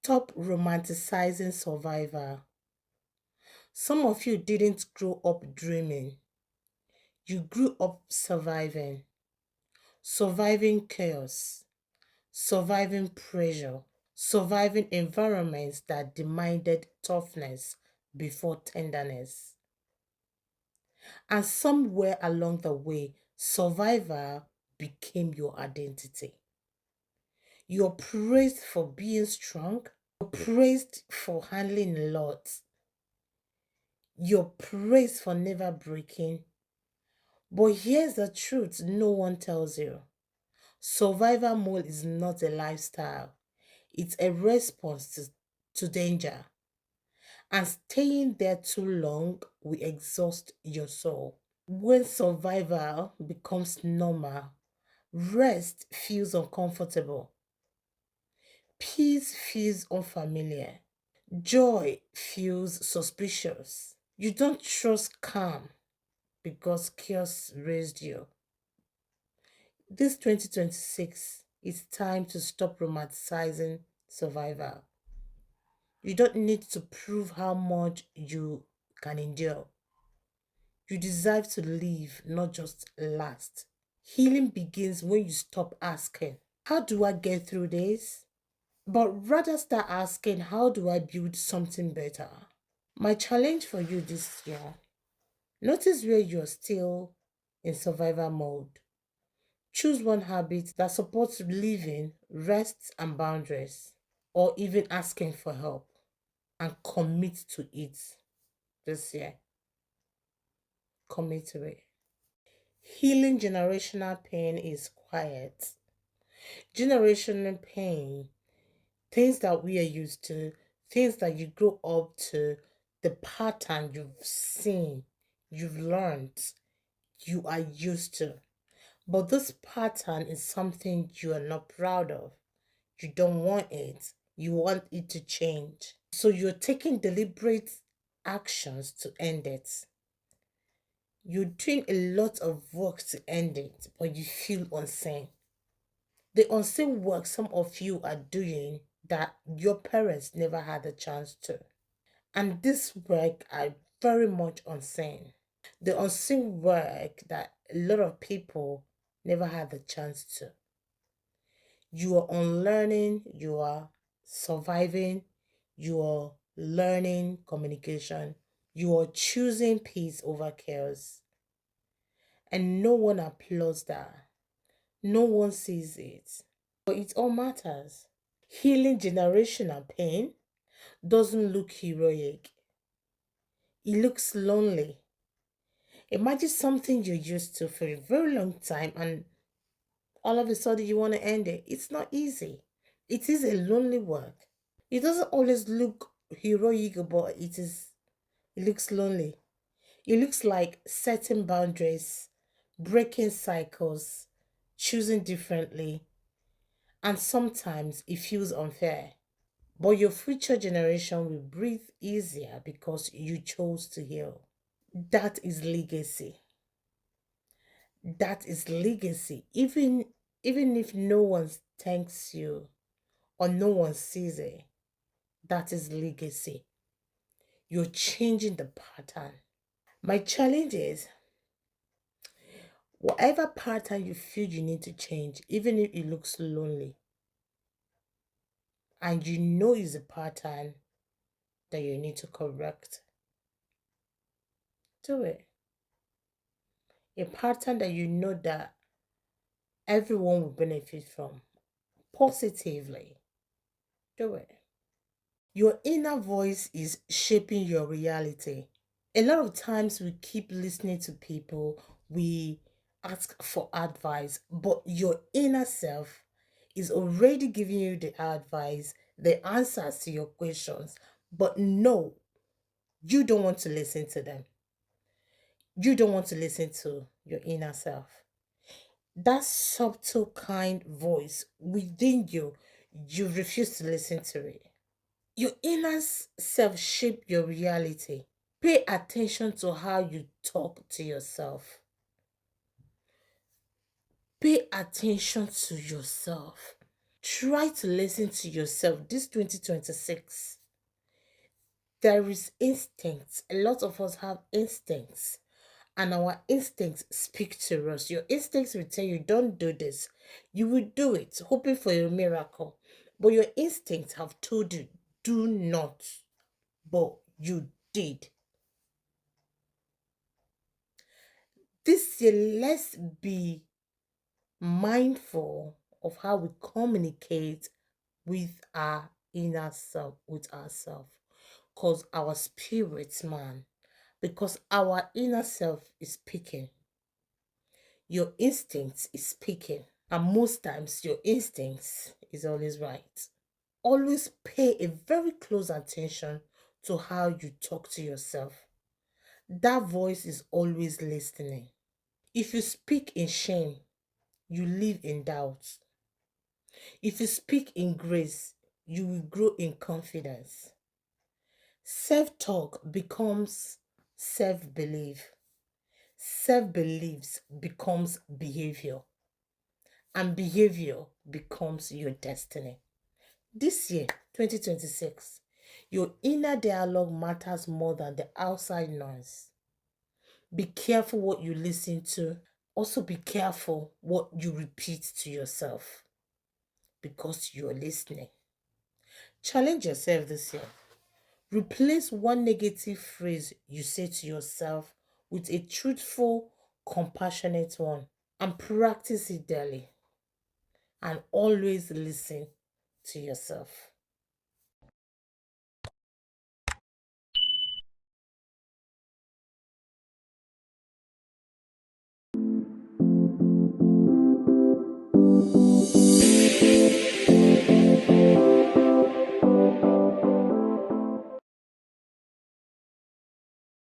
Stop romanticizing survivor. Some of you didn't grow up dreaming. You grew up surviving. Surviving chaos. Surviving pressure. Surviving environments that demanded toughness before tenderness. And somewhere along the way, survivor became your identity. You're praised for being strong. You're praised for handling a lot. You're praised for never breaking. But here's the truth no one tells you. Survival mode is not a lifestyle. It's a response to danger. And staying there too long will exhaust your soul. When survival becomes normal, rest feels uncomfortable. Peace feels unfamiliar. Joy feels suspicious. You don't trust calm because chaos raised you. This 2026, it's time to stop romanticizing survival. You don't need to prove how much you can endure. You deserve to live, not just last. Healing begins when you stop asking, how do I get through this? But rather start asking, how do I build something better? My challenge for you this year, notice where you're still in survival mode. Choose one habit that supports living, rest, and boundaries, or even asking for help, and commit to it this year. Commit to it. Healing generational pain is quiet. Generational pain, things that we are used to, things that you grow up to, the pattern you've seen, you've learned, you are used to. But this pattern is something you are not proud of. You don't want it. You want it to change. So you're taking deliberate actions to end it. You're doing a lot of work to end it, but you feel unseen. The unseen work some of you are doing that your parents never had a chance to. And this work are very much unseen. The unseen work that a lot of people never had the chance to. You are unlearning, you are surviving, you are learning communication, you are choosing peace over chaos. And no one applauds that. No one sees it. But it all matters. Healing generational pain doesn't look heroic. It looks lonely. Imagine something you're used to for a very long time and all of a sudden you want to end it. It's not easy. It is a lonely work. It doesn't always look heroic, but it looks lonely. It looks like setting boundaries, breaking cycles, choosing differently, and sometimes it feels unfair. But your future generation will breathe easier because you chose to heal. That is legacy. That is legacy. Even if no one thanks you or no one sees it, that is legacy. You're changing the pattern. My challenge is whatever pattern you feel you need to change, even if it looks lonely, and you know it's a pattern that you need to correct, do it. A pattern that you know that everyone will benefit from positively, do it. Your inner voice is shaping your reality. A lot of times we keep listening to people, we ask for advice, but your inner self is already giving you the advice, the answers to your questions. But no, you don't want to listen to them. You don't want to listen to your inner self. That subtle, kind voice within you, you refuse to listen to it. Your inner self shape your reality. Pay attention to how you talk to yourself. Pay attention to yourself. Try to listen to yourself. This 2026, there is instincts. A lot of us have instincts, and our instincts speak to us. Your instincts will tell you, don't do this. You will do it, hoping for a miracle. But your instincts have told you, do not. But you did. This year, let's be mindful of how we communicate with our inner self, with ourselves. Because our spirits, man, because our inner self is speaking. Your instincts is speaking. And most times your instincts is always right. Always pay a very close attention to how you talk to yourself. That voice is always listening. If you speak in shame, you live in doubt. If you speak in grace, you will grow in confidence. Self-talk becomes self-belief. Self-beliefs becomes behavior. And behavior becomes your destiny. This year, 2026, your inner dialogue matters more than the outside noise. Be careful what you listen to. Also, be careful what you repeat to yourself because you're listening. Challenge yourself this year. Replace one negative phrase you say to yourself with a truthful, compassionate one and practice it daily. And always listen to yourself.